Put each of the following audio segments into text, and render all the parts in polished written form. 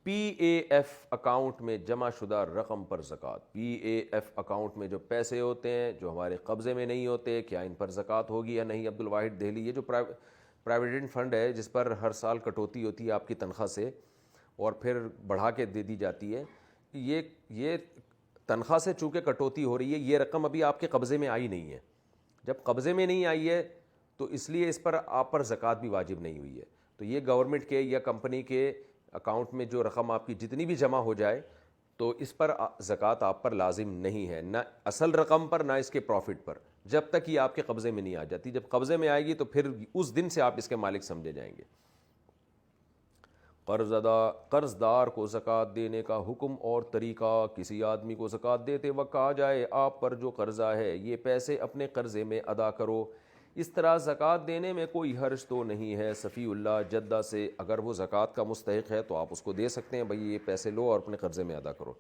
P A F account میں جمع شدہ رقم پر زکوٰۃ. پی اے ایف اکاؤنٹ میں جو پیسے ہوتے ہیں جو ہمارے قبضے میں نہیں ہوتے, کیا ان پر زکوٰۃ ہوگی یا نہیں؟ عبد الواحد دہلی, یہ جو پرائیویڈنٹ فنڈ ہے جس پر ہر سال کٹوتی ہوتی ہے آپ کی تنخواہ سے اور پھر بڑھا کے دے دی جاتی ہے, یہ تنخواہ سے چونکہ کٹوتی ہو رہی ہے, یہ رقم ابھی آپ کے قبضے میں آئی نہیں ہے. جب قبضے میں نہیں آئی ہے تو اس لیے اس پر آپ پر زکوٰۃ بھی واجب نہیں ہوئی ہے. تو یہ گورنمنٹ کے یا کمپنی کے اکاؤنٹ میں جو رقم آپ کی جتنی بھی جمع ہو جائے تو اس پر زکوٰۃ آپ پر لازم نہیں ہے, نہ اصل رقم پر نہ اس کے پروفٹ پر, جب تک یہ آپ کے قبضے میں نہیں آ جاتی. جب قبضے میں آئے گی تو پھر اس دن سے آپ اس کے مالک سمجھے جائیں گے. قرض دار کو زکوٰۃ دینے کا حکم اور طریقہ. کسی آدمی کو زکوٰۃ دیتے وقت کہا جائے آپ پر جو قرضہ ہے یہ پیسے اپنے قرضے میں ادا کرو. اس طرح زکوٰۃ دینے میں کوئی حرج تو نہیں ہے. صفی اللہ جدہ سے, اگر وہ زکوٰۃ کا مستحق ہے تو آپ اس کو دے سکتے ہیں, بھائی یہ پیسے لو اور اپنے قرضے میں ادا کرو.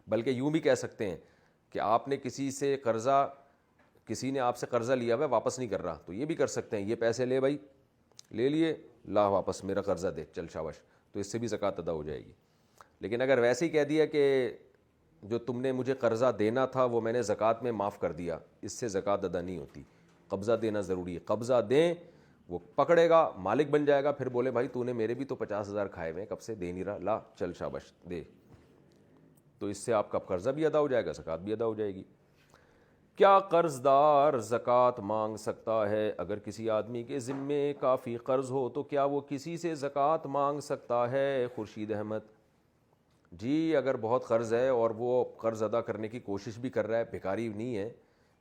بلکہ یوں بھی کہہ سکتے ہیں کہ آپ نے کسی نے آپ سے قرضہ لیا ہوا ہے واپس نہیں کر رہا, تو یہ بھی کر سکتے ہیں, یہ پیسے لے بھائی, لے لیے, لا واپس میرا قرضہ دے, چل شاباش, تو اس سے بھی زکوٰۃ ادا ہو جائے گی. لیکن اگر ویسے ہی کہہ دیا کہ جو تم نے مجھے قرضہ دینا تھا وہ میں نے زکوٰۃ میں معاف کر دیا, اس سے زکوٰۃ ادا نہیں ہوتی. قبضہ دینا ضروری ہے. قبضہ دیں, وہ پکڑے گا, مالک بن جائے گا, پھر بولے بھائی تو نے میرے بھی تو 50,000 کھائے ہوئے, کب سے دے نہیں رہا, لا چل شاباش دے, تو اس سے آپ کا قرضہ بھی ادا ہو جائے گا, زکوٰۃ بھی ادا ہو جائے گی. کیا قرض دار زکوٰۃ مانگ سکتا ہے؟ اگر کسی آدمی کے ذمے کافی قرض ہو تو کیا وہ کسی سے زکوٰۃ مانگ سکتا ہے؟ خورشید احمد جی, اگر بہت قرض ہے اور وہ قرض ادا کرنے کی کوشش بھی کر رہا ہے, بھکاری نہیں ہے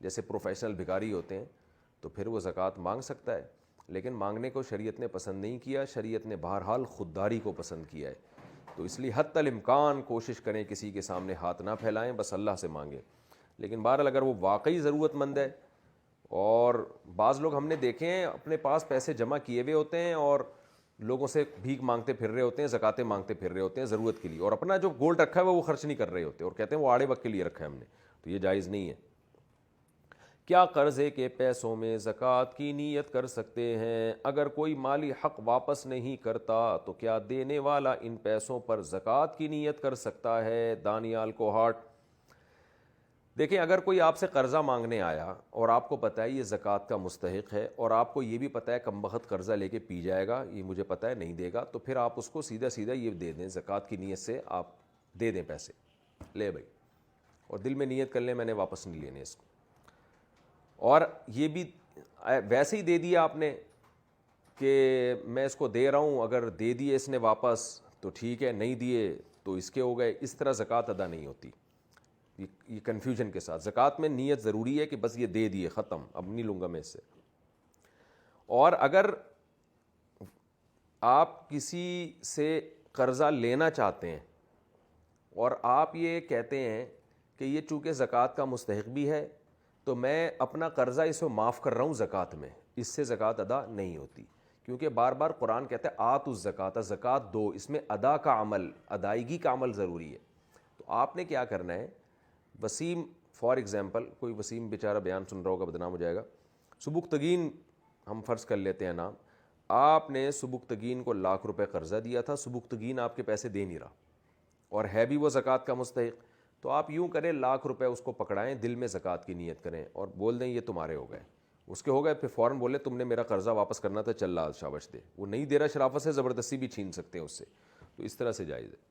جیسے پروفیشنل بھکاری ہوتے ہیں, تو پھر وہ زکوٰۃ مانگ سکتا ہے. لیکن مانگنے کو شریعت نے پسند نہیں کیا, شریعت نے بہرحال خودداری کو پسند کیا ہے. تو اس لیے حتی الامکان کوشش کریں کسی کے سامنے ہاتھ نہ پھیلائیں, بس اللہ سے مانگیں. لیکن بہرحال اگر وہ واقعی ضرورت مند ہے, اور بعض لوگ ہم نے دیکھے ہیں اپنے پاس پیسے جمع کیے ہوئے ہوتے ہیں اور لوگوں سے بھیک مانگتے پھر رہے ہوتے ہیں, زکاتیں مانگتے پھر رہے ہوتے ہیں ضرورت کے لیے, اور اپنا جو گولڈ رکھا ہے وہ خرچ نہیں کر رہے ہوتے, اور کہتے ہیں وہ آڑے وقت کے لیے رکھا ہے ہم نے, تو یہ جائز نہیں ہے. کیا قرضے کے پیسوں میں زکوٰۃ کی نیت کر سکتے ہیں؟ اگر کوئی مالی حق واپس نہیں کرتا تو کیا دینے والا ان پیسوں پر زکوٰۃ کی نیت کر سکتا ہے؟ دانیال کوہاٹ. دیکھیں, اگر کوئی آپ سے قرضہ مانگنے آیا اور آپ کو پتہ ہے یہ زکوٰۃ کا مستحق ہے, اور آپ کو یہ بھی پتہ ہے کم بخت قرضہ لے کے پی جائے گا, یہ مجھے پتہ ہے نہیں دے گا, تو پھر آپ اس کو سیدھا سیدھا یہ دے دیں, زکوٰۃ کی نیت سے آپ دے دیں پیسے, لے بھائی, اور دل میں نیت کر لیں میں نے واپس نہیں لینے اس کو. اور یہ بھی ویسے ہی دے دیا آپ نے کہ میں اس کو دے رہا ہوں, اگر دے دیے اس نے واپس تو ٹھیک ہے, نہیں دیے تو اس کے ہو گئے, اس طرح زکوٰۃ ادا نہیں ہوتی. یہ کنفیوژن کے ساتھ, زکوٰۃ میں نیت ضروری ہے کہ بس یہ دے دیے, ختم, اب نہیں لوں گا میں اس سے. اور اگر آپ کسی سے قرضہ لینا چاہتے ہیں اور آپ یہ کہتے ہیں کہ یہ چونکہ زکوٰۃ کا مستحق بھی ہے تو میں اپنا قرضہ اس کو معاف کر رہا ہوں زکوٰۃ میں, اس سے زکوٰۃ ادا نہیں ہوتی, کیونکہ بار بار قرآن کہتا ہے آتوا الزکوٰۃ, زکوٰۃ دو, اس میں ادا کا عمل, ادائیگی کا عمل ضروری ہے. تو آپ نے کیا کرنا ہے, وسیم فار ایگزامپل, کوئی وسیم بیچارہ بیان سن رہا ہوگا بدنام ہو جائے گا, سبکتگین ہم فرض کر لیتے ہیں نام, آپ نے سبکتگین کو 1,00,000 روپے قرضہ دیا تھا, سبکتگین آپ کے پیسے دے نہیں رہا اور ہے بھی وہ زکوٰۃ کا مستحق, تو آپ یوں کریں 1,00,000 روپے اس کو پکڑائیں, دل میں زکوٰۃ کی نیت کریں اور بول دیں یہ تمہارے ہو گئے, اس کے ہو گئے, پھر فوراً بولے تم نے میرا قرضہ واپس کرنا تھا, چل لا شاباش دے, وہ نہیں دے رہا شرافت سے, زبردستی بھی چھین سکتے ہیں اس سے, تو اس طرح سے جائز ہے.